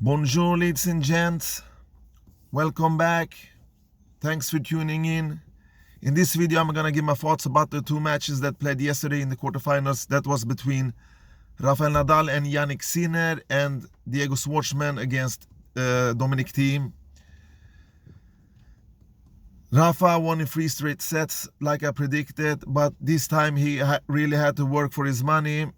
Bonjour, ladies and gents. Welcome back. Thanks for tuning in. In this video, I'm gonna give my thoughts about the two matches that played yesterday in the quarterfinals. That was between Rafael Nadal and Jannik Sinner, and Diego Schwartzman against Dominic Thiem. Rafa won in 3 straight sets, like I predicted, but this time he really had to work for his money.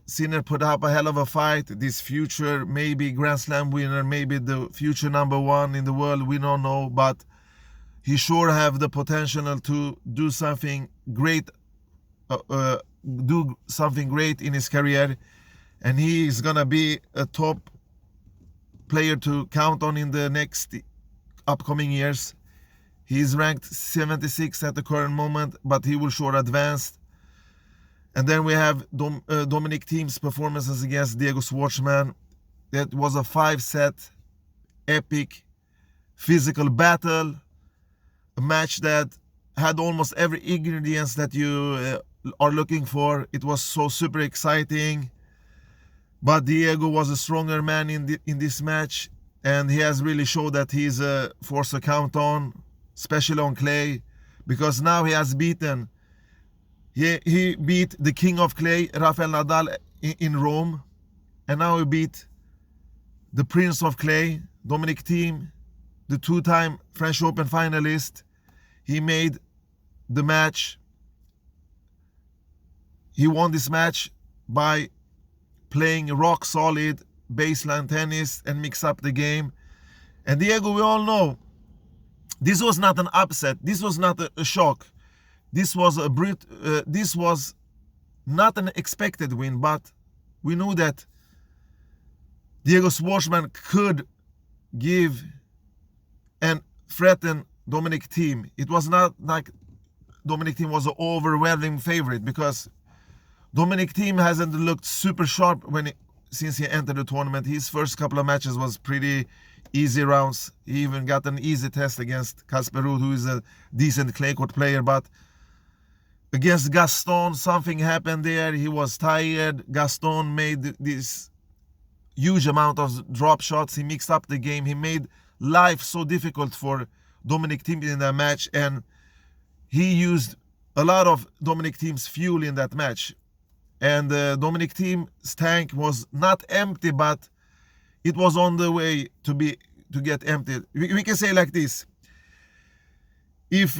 Sinner put up a hell of a fight. This future, maybe Grand Slam winner, maybe the future #1 in the world, we don't know, but he sure have the potential to do something great, in his career, and he is gonna be a top player to count on in the next upcoming years. He is ranked 76 at the current moment, but he will sure advance. And then we have Dominic Thiem's performances against Diego Schwartzman. That was a 5-set epic physical battle, a match that had almost every ingredients that you are looking for. It was so super exciting, but Diego was a stronger man in this match, and he has really showed that he's a force to count on, especially on clay, because now he has beaten. He beat the king of clay, Rafael Nadal, in Rome, and now he beat the prince of clay, Dominic Thiem, the 2-time French Open finalist. He made the match. He won this match by playing rock solid baseline tennis and mix up the game. And Diego, we all know, this was not an upset. This was not a shock. This was this was not an expected win, but we knew that Diego Schwartzman could give and threaten Dominic Thiem. It was not like Dominic Thiem was an overwhelming favorite, because Dominic Thiem hasn't looked super sharp since he entered the tournament. His first couple of matches was pretty easy rounds. He even got an easy test against Casper Ruud, who is a decent clay court player, but against Gaston, something happened there. He was tired. Gaston made this huge amount of drop shots. He mixed up the game. He made life so difficult for Dominic Thiem in that match, and he used a lot of Dominic Thiem's fuel in that match. And Dominic Thiem's tank was not empty, but it was on the way to get emptied. We can say like this: if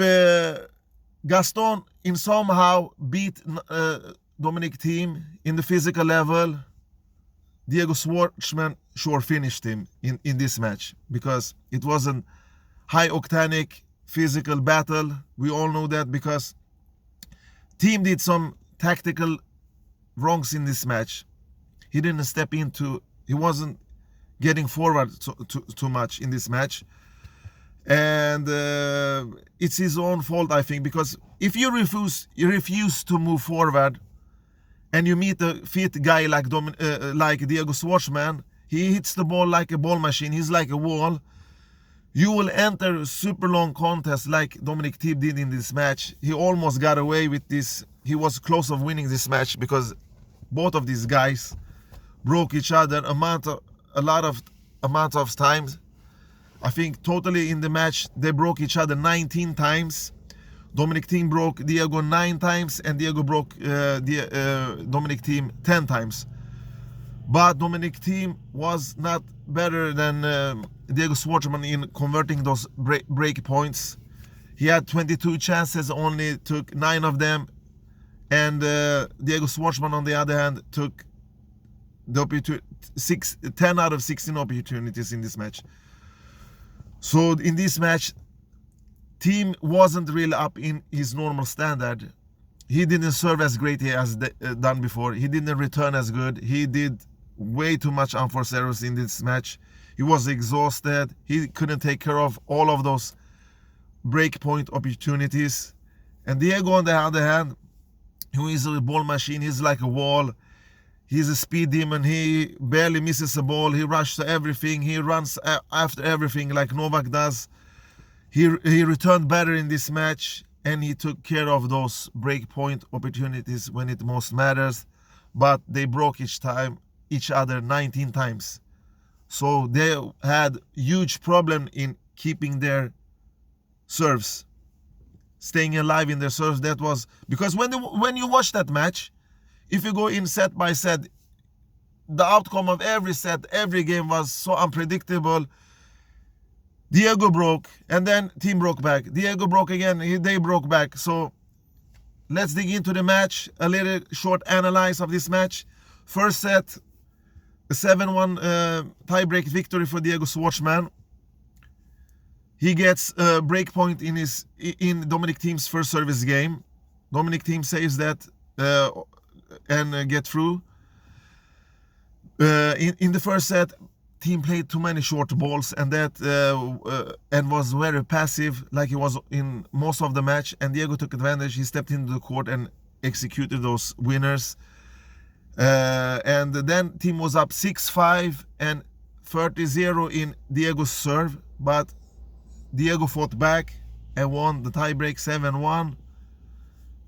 Gaston in somehow beat Dominic Thiem in the physical level, Diego Schwartzman sure finished him in this match, because it was a high-octanic physical battle. We all know that, because Thiem did some tactical wrongs in this match. He didn't step into, he wasn't getting forward too much in this match. And it's his own fault, I think, because if you refuse to move forward, and you meet a fit guy like Diego Schwartzman, he hits the ball like a ball machine. He's like a wall. You will enter a super long contest like Dominic Thiem did in this match. He almost got away with this. He was close of winning this match, because both of these guys broke each other a lot of times. I think totally in the match they broke each other 19 times. Dominic Thiem broke Diego 9 times, and Diego broke Dominic Thiem 10 times. But Dominic Thiem was not better than Diego Schwartzman in converting those break points. He had 22 chances, only took 9 of them, and Diego Schwartzman, on the other hand, took the 10 out of 16 opportunities in this match. So in this match, Thiem wasn't really up in his normal standard. He didn't serve as great as done before. He didn't return as good. He did way too much unforced errors in this match. He was exhausted. He couldn't take care of all of those breakpoint opportunities. And Diego, on the other hand, who is a ball machine, he's like a wall. He's a speed demon. He barely misses a ball. He rushes to everything. He runs after everything like Novak does. He returned better in this match, and he took care of those breakpoint opportunities when it most matters. But they broke each other 19 times. So they had huge problem in keeping their serves, staying alive in their serves. That was because when you watch that match, if you go in set by set, the outcome of every set, every game was so unpredictable. Diego broke, and then Thiem broke back. Diego broke again, they broke back. So let's dig into the match, a little short analyze of this match. First set, a 7-1 tiebreak victory for Diego Schwartzman. He gets a break point in Dominic Thiem's first service game. Dominic Thiem saves that and get through. In the first set, Thiem played too many short balls, and and was very passive, like he was in most of the match. And Diego took advantage. He stepped into the court and executed those winners. And then Thiem was up 6-5 and 30-0 in Diego's serve, but Diego fought back and won the tiebreak 7-1.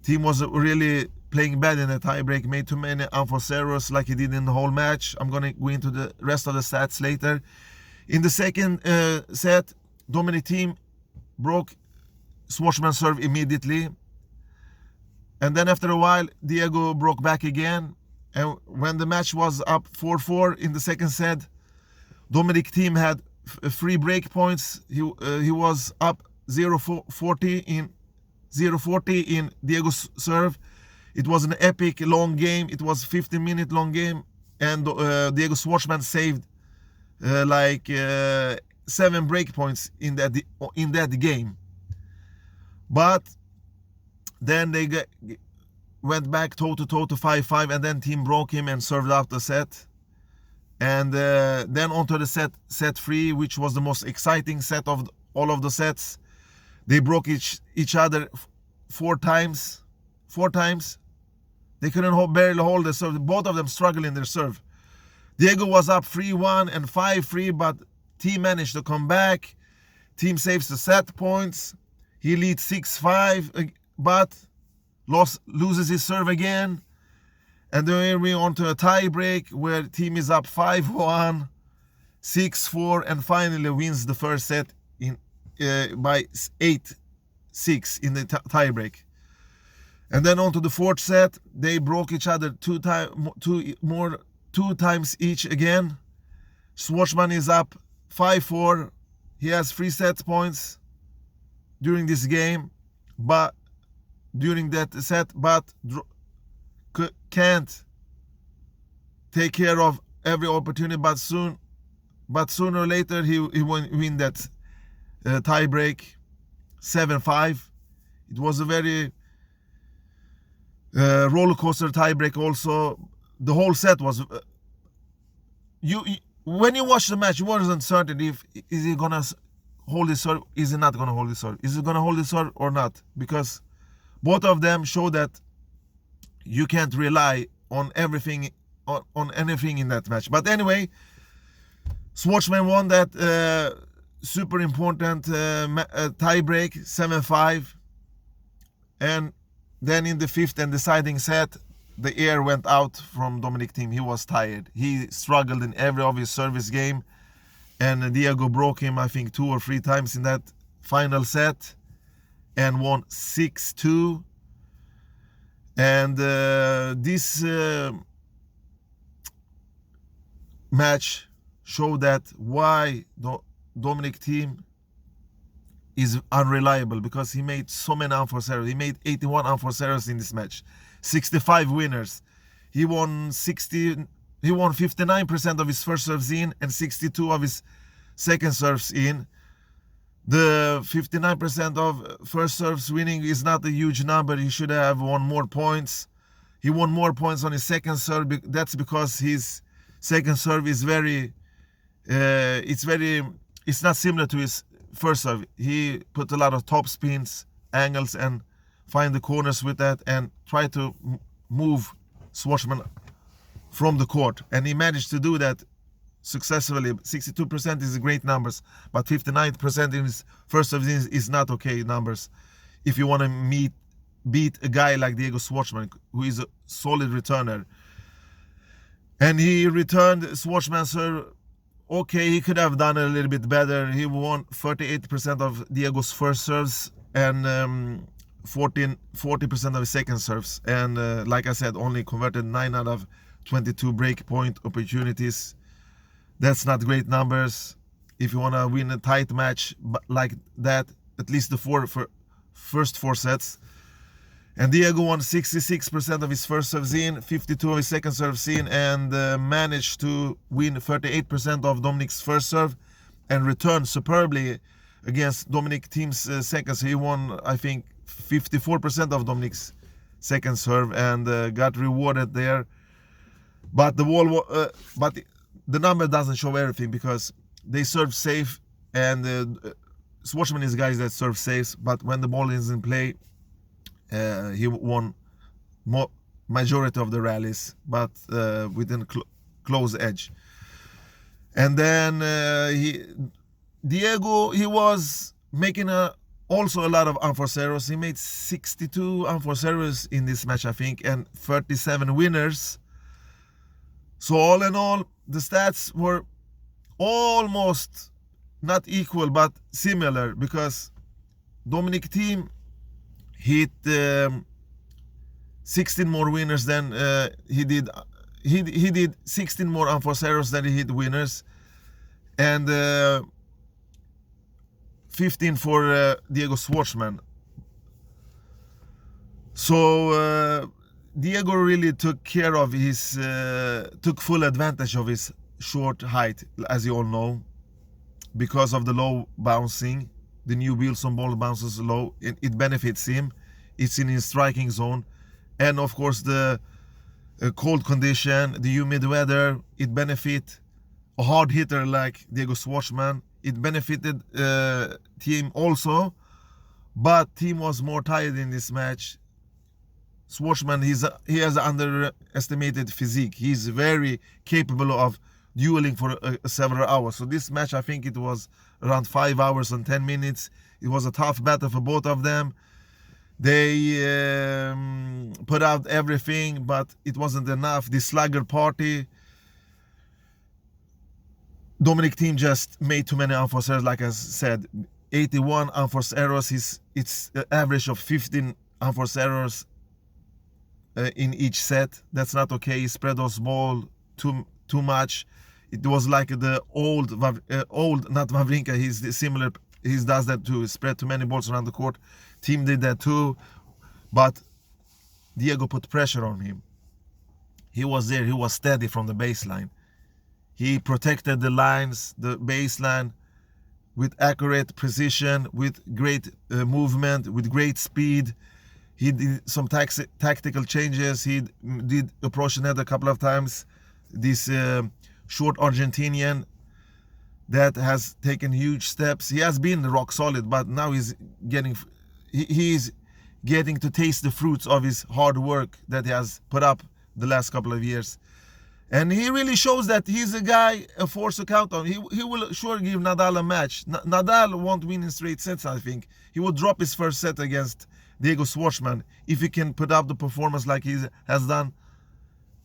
Thiem was really playing bad in the tiebreak, made too many unforced errors like he did in the whole match. I'm going to go into the rest of the stats later. In the second set, Dominic Thiem broke Schwartzman's serve immediately. And then after a while, Diego broke back again. And when the match was up 4-4 in the second set, Dominic Thiem had 3 break points. He was up 0-40 in Diego's serve. It was an epic long game. It was 15-minute long game, and Diego Schwartzman saved 7 break points in that game. But then they went back toe-to-toe to 5-5, and then Thiem broke him and served out the set. And then onto the set 3, which was the most exciting set of all of the sets. They broke each other 4 times. 4 times. They couldn't barely hold the serve. Both of them struggled in their serve. Diego was up 3-1 and 5-3, but Thiem managed to come back. Thiem saves the set points. He leads 6-5, but loses his serve again. And then we're on to a tie break where Thiem is up 5-1, 6-4, and finally wins the first set by 8-6 in the tie break. And then on to the fourth set, they broke each other 2 times each again. Schwartzman is up 5-4. He has 3 set points during this game, but during that set, but can't take care of every opportunity. But sooner or later he win that tie break 7-5. It was a very roller coaster tiebreak. Also, the whole set was when you watch the match, you wasn't certain if is he gonna hold his serve, is he not gonna hold his serve, is he gonna hold his serve or not, because both of them show that you can't rely on everything on anything in that match. But anyway, Schwartzman won that super important tiebreak 7-5, and then in the 5th and deciding set, the air went out from Dominic Thiem. He was tired. He struggled in every of his service game, and Diego broke him, I think, 2 or 3 times in that final set, and won 6-2. And this match showed that why Dominic Thiem is unreliable, because he made so many unforced errors. He made 81 unforced errors in this match, 65 winners. He won 59% of his first serves in and 62 of his second serves in. The 59% of first serves winning is not a huge number. He should have won more points. He won more points on his second serve. That's because his second serve is it's not similar to his first serve. He put a lot of top spins, angles, and find the corners with that, and try to move Schwartzman from the court. And he managed to do that successfully. 62% is great numbers, but 59% in his first serve is not okay numbers if you want to beat a guy like Diego Schwartzman, who is a solid returner. And he returned Schwartzman's serve okay, he could have done a little bit better. He won 38% of Diego's first serves and 40% of his second serves. And like I said, only converted 9 out of 22 break point opportunities. That's not great numbers. If you want to win a tight match like that, at least the first 4 sets. And Diego won 66% of his first serves in, 52 of his second serves in, and managed to win 38% of Dominic's first serve and return superbly against Dominic Thiem's second. So he won, I think, 54% of Dominic's second serve and got rewarded there. But the number doesn't show everything because they serve safe, and Schwartzman is guys that serve safe. But when the ball is in play, he won majority of the rallies, but within close edge. And then Diego, he was making also a lot of unforced errors. He made 62 unforced errors in this match, I think, and 37 winners. So all in all, the stats were almost not equal, but similar, because Dominic Thiem hit 16 more winners than he did. He did 16 more unforced errors than he hit winners, and 15 for Diego Schwartzman. So Diego really took care of his, took full advantage of his short height, as you all know, because of the low bouncing. The new Wilson ball bounces low. It benefits him. It's in his striking zone. And of course the cold condition, the humid weather, it benefit a hard hitter like Diego Schwartzman. It benefited Thiem also, but Thiem was more tired in this match. Schwartzman, he has underestimated physique. He's very capable of dueling for several hours. So this match, I think it was around 5 hours and 10 minutes. It was a tough battle for both of them. They put out everything, but it wasn't enough. The slugger party, Dominic Thiem just made too many unforced errors. Like I said, 81 unforced errors. It's an average of 15 unforced errors in each set. That's not okay. He spread those ball too much. It was like the old not Wawrinka. He's similar. He does that too. He spread too many balls around the court. Thiem did that too, but Diego put pressure on him. He was there. He was steady from the baseline. He protected the lines, the baseline, with accurate precision, with great movement, with great speed. He did some tactical changes. He did approach the net a couple of times. This short Argentinian that has taken huge steps. He has been rock solid, but now he's getting to taste the fruits of his hard work that he has put up the last couple of years. And he really shows that he's a guy, a force to count on. He will sure give Nadal a match. Nadal won't win in straight sets, I think. He will drop his first set against Diego Schwartzman if he can put up the performance like he has done.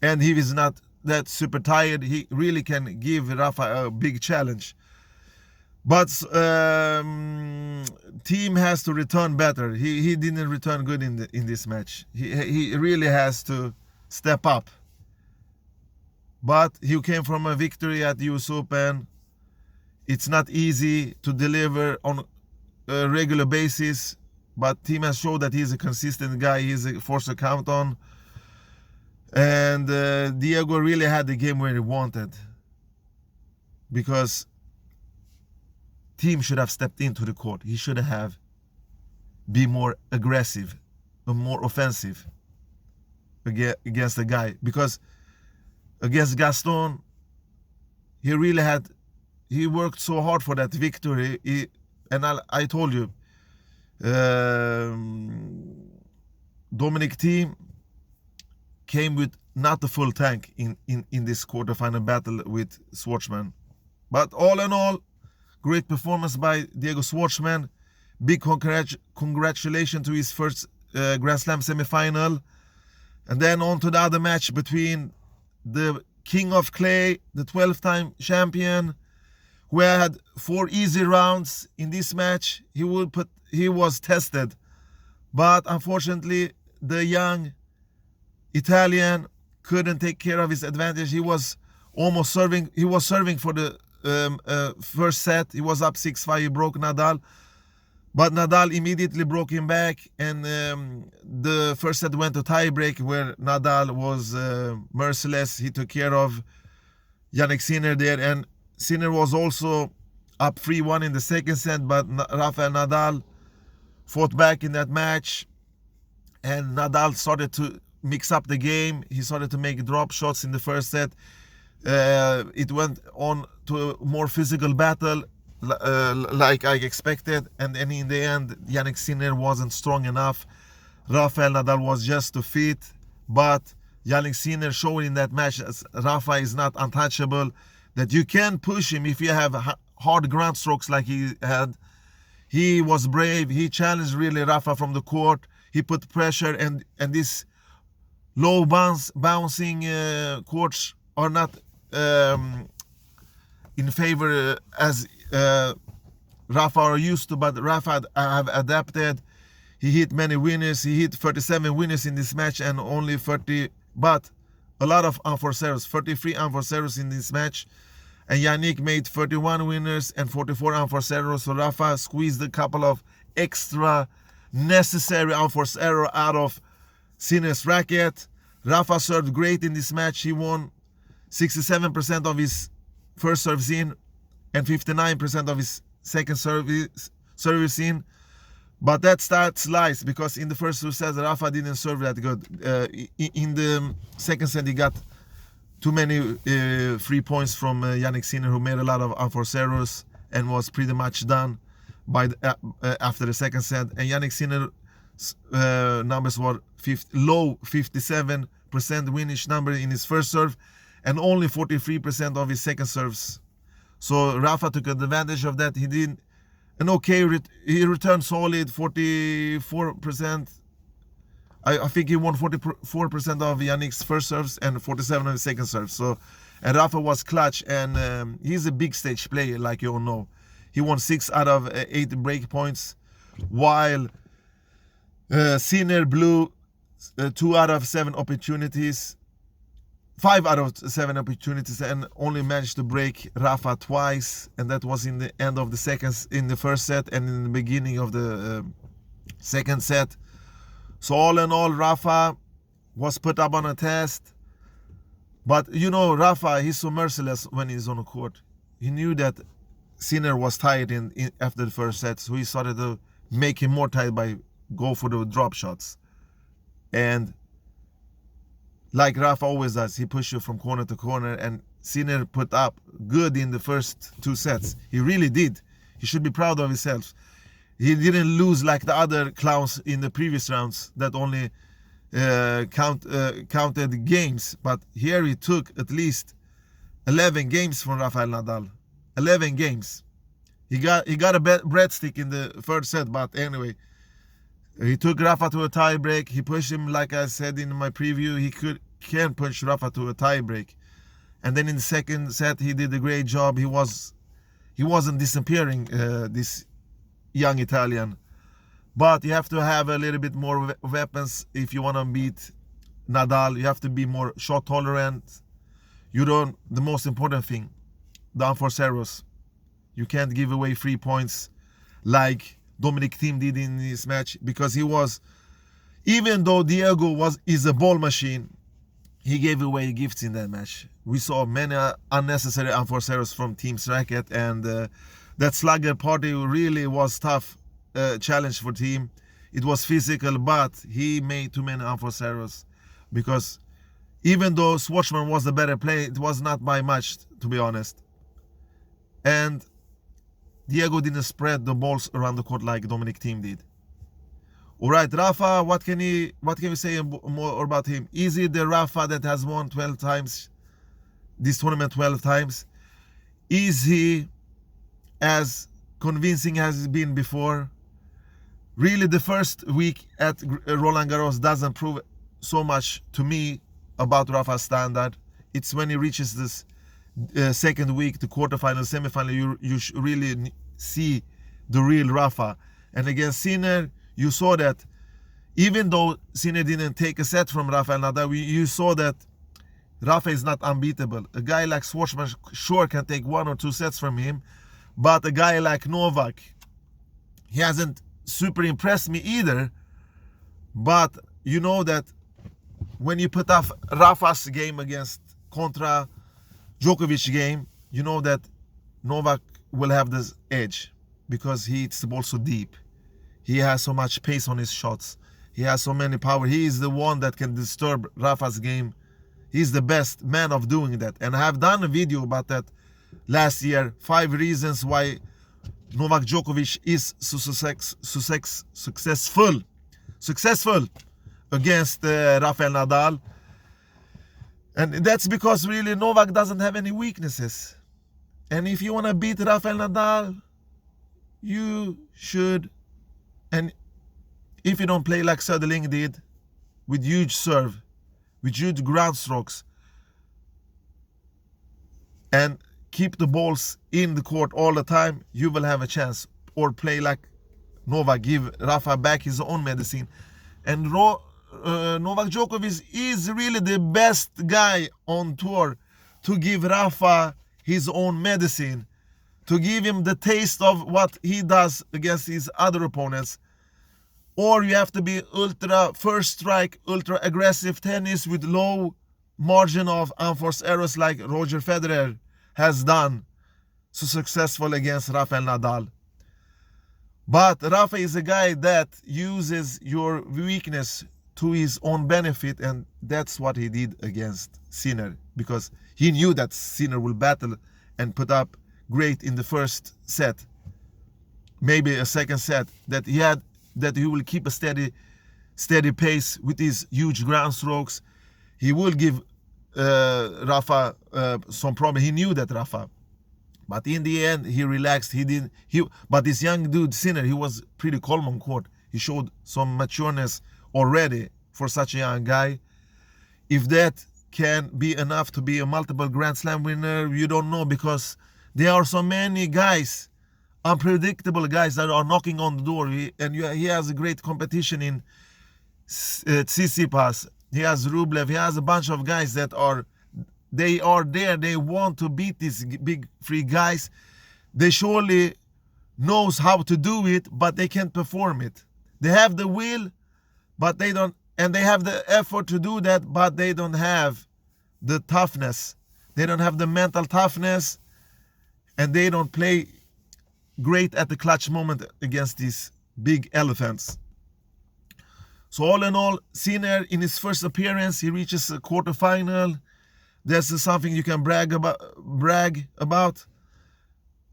And he is not that super tired. He really can give Rafa a big challenge. But Thiem has to return better. He didn't return good in this match. He really has to step up. But he came from a victory at the US Open. It's not easy to deliver on a regular basis, but Thiem has showed that he's a consistent guy. He's a force to count on. And Diego really had the game where he wanted, because Thiem should have stepped into the court. He should have been more aggressive and more offensive against the guy, because against Gaston, he worked so hard for that victory. And I told you, Dominic Thiem came with not the full tank in this quarterfinal battle with Schwartzman. But all in all, great performance by Diego Schwartzman. Big congratulations to his first Grand Slam semifinal. And then on to the other match between the King of Clay, the 12-time champion, who had 4 easy rounds in this match, he was tested. But unfortunately, the young Italian couldn't take care of his advantage. He was almost serving. He was serving for the first set. He was up 6-5. He broke Nadal. But Nadal immediately broke him back, and the first set went to tiebreak, where Nadal was merciless. He took care of Jannik Sinner there, and Sinner was also up 3-1 in the second set, but Rafael Nadal fought back in that match, and Nadal started to mix up the game. He started to make drop shots in the first set. It went on to a more physical battle, like I expected, and then in the end Jannik Sinner wasn't strong enough. Rafael Nadal was just too fit, but Jannik Sinner showed in that match that Rafa is not untouchable, that you can push him if you have hard ground strokes like he had. He was brave. He challenged really Rafa from the court. He put pressure, and this low bouncing courts are not in favor as Rafa are used to, but Rafa have adapted. He hit many winners. He hit 37 winners in this match, and only 30, but a lot of unforced errors, 33 unforced errors in this match. And Jannik made 31 winners and 44 unforced errors. So Rafa squeezed a couple of extra necessary unforced error out of Sinner's racket. Rafa served great in this match. He won 67% of his first serves in and 59% of his second service in. But that stats lies, because in the first two sets Rafa didn't serve that good. In the second set he got too many free points from Jannik Sinner, who made a lot of unforced errors and was pretty much done by after the second set. And Jannik Sinner's numbers were low 57% winish number in his first serve and only 43% of his second serves. So Rafa took advantage of that. He did an okay, he returned solid 44%. I think he won 44% of Jannik's first serves and 47% of his second serves. So, and Rafa was clutch, and he's a big stage player, like you all know. He won 6 out of 8 break points, while Sinner blew 2 out of 7 opportunities, 5 out of 7 opportunities, and only managed to break Rafa twice, and that was in the end of the in the first set and in the beginning of the second set. So all in all, Rafa was put up on a test. But you know, Rafa, he's so merciless when he's on the court. He knew that Sinner was tired after the first set, so he started to make him more tired by go for the drop shots. And like Rafa always does, he pushed you from corner to corner, and Sinner put up good in the first 2 sets. He really did. He should be proud of himself. He didn't lose like the other clowns in the previous rounds that only counted games. But here he took at least 11 games from Rafael Nadal. 11 games. He got a breadstick in the third set, but anyway, he took Rafa to a tiebreak. He pushed him, like I said in my preview. He can push Rafa to a tiebreak. And then in the second set, he did a great job. He wasn't disappearing, this young Italian. But you have to have a little bit more weapons if you want to beat Nadal. You have to be more shot tolerant. The most important thing, the unforced errors. You can't give away 3 points like Dominic Thiem did in this match, because he was, even though Diego is a ball machine, he gave away gifts in that match. We saw many unnecessary unforced errors from Thiem's racket, and that slugger party really was tough challenge for Thiem. It was physical, but he made too many unforced errors, because even though Schwartzman was the better player, it was not by much, to be honest. And Diego didn't spread the balls around the court like Dominic Thiem did. All right, Rafa, what can we say more about him? Is he the Rafa that has won 12 times, this tournament 12 times? Is he as convincing as he's been before? Really, the first week at Roland Garros doesn't prove so much to me about Rafa's standard. It's when he reaches this second week, the quarterfinal, semifinal, you really see the real Rafa. And against Sinner, you saw that even though Sinner didn't take a set from Rafael Nadal, you saw that Rafa is not unbeatable. A guy like Schwartzman sure can take 1 or 2 sets from him, but a guy like Novak, he hasn't super impressed me either. But you know that when you put up Rafa's game against contra Djokovic game, you know that Novak will have this edge because he hits the ball so deep. He has so much pace on his shots. He has so many power. He is the one that can disturb Rafa's game. He's the best man of doing that. And I have done a video about that last year. 5 reasons why Novak Djokovic is so successful against Rafael Nadal. And that's because really Novak doesn't have any weaknesses. And if you want to beat Rafael Nadal, you should. And if you don't play like Söderling did, with huge serve, with huge ground strokes, and keep the balls in the court all the time, you will have a chance. Or play like Novak, give Rafa back his own medicine. And Novak Djokovic is really the best guy on tour to give Rafa his own medicine, to give him the taste of what he does against his other opponents. Or you have to be ultra first strike, ultra aggressive tennis with low margin of unforced errors like Roger Federer has done so successful against Rafael Nadal. But Rafa is a guy that uses your weakness to his own benefit, and that's what he did against Sinner, because he knew that Sinner will battle and put up great in the first set, maybe a second set, that he will keep a steady pace with his huge ground strokes. He will give Rafa some problem. He knew that, Rafa. But in the end, he relaxed. But this young dude, Sinner, he was pretty calm on court. He showed some matureness already for such a young guy. If that can be enough to be a multiple Grand Slam winner, you don't know, because there are so many guys, unpredictable guys, that are knocking on the door. He has a great competition in Tsitsipas. He has Rublev. He has a bunch of guys that are there. They want to beat these big 3 guys. They surely knows how to do it, but they can't perform it. They have the will, but they don't, and they have the effort to do that, but they don't have the toughness. They don't have the mental toughness, and they don't play great at the clutch moment against these big elephants. So all in all, Sinner, in his first appearance, he reaches a quarterfinal. That's something you can brag about.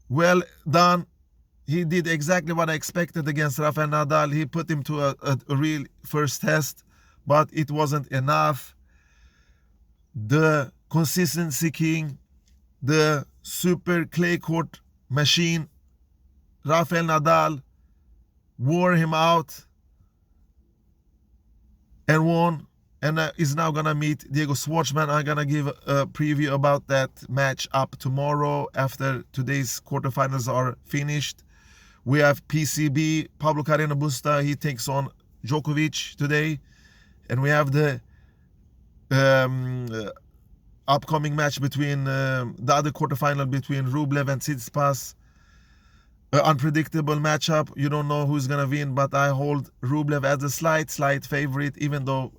Well done. He did exactly what I expected against Rafael Nadal. He put him to a real first test, but it wasn't enough. The consistency king, the super clay court machine, Rafael Nadal, wore him out and won, and is now gonna meet Diego Schwartzman. I'm gonna give a preview about that match up tomorrow after today's quarterfinals are finished. We have PCB, Pablo Carreno Busta. He takes on Djokovic today, and we have the upcoming match between the other quarterfinal between Rublev and Tsitsipas. Unpredictable matchup. You don't know who's gonna win, but I hold Rublev as a slight favorite, even though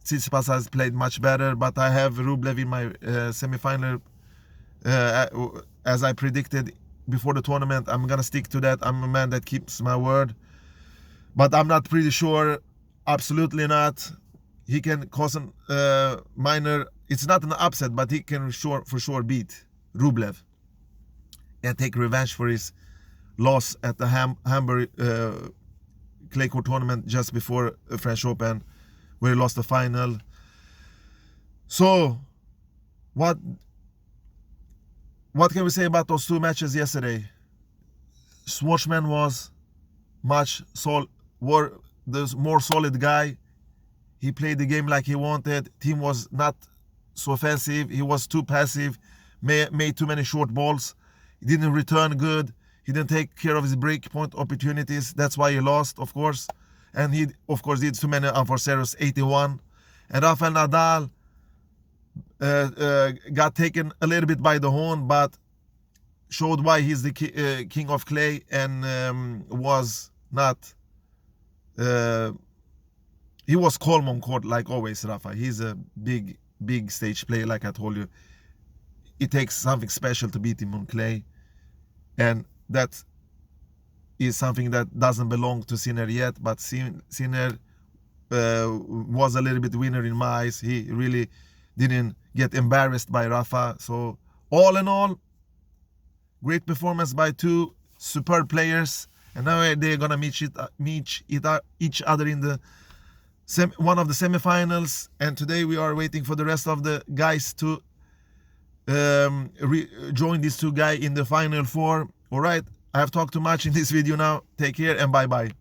Tsitsipas has played much better. But I have Rublev in my semifinal, as I predicted before the tournament. I'm gonna stick to that. I'm a man that keeps my word, but I'm not pretty sure. Absolutely not. He can cause a minor. It's not an upset, but he can for sure beat Rublev and take revenge for his loss at the Hamburg clay court tournament just before French Open, where he lost the final. So, what can we say about those 2 matches yesterday? Schwartzman was the more solid guy. He played the game like he wanted. Thiem was not so offensive. He was too passive. made too many short balls. He didn't return good. He didn't take care of his break point opportunities. That's why he lost, of course. And he, of course, did too many unforced errors, 81. And Rafael Nadal got taken a little bit by the horn, but showed why he's the king of clay, and was not... he was calm on court like always, Rafa. He's a big stage player, like I told you. It takes something special to beat him on clay. And that is something that doesn't belong to Sinner yet, but Sinner was a little bit winner in my eyes. He really didn't get embarrassed by Rafa. So all in all, great performance by two superb players. And now they're gonna meet each other in the one of the semifinals. And today we are waiting for the rest of the guys to join these two guys in the final four. All right, I have talked too much in this video now. Take care and bye bye.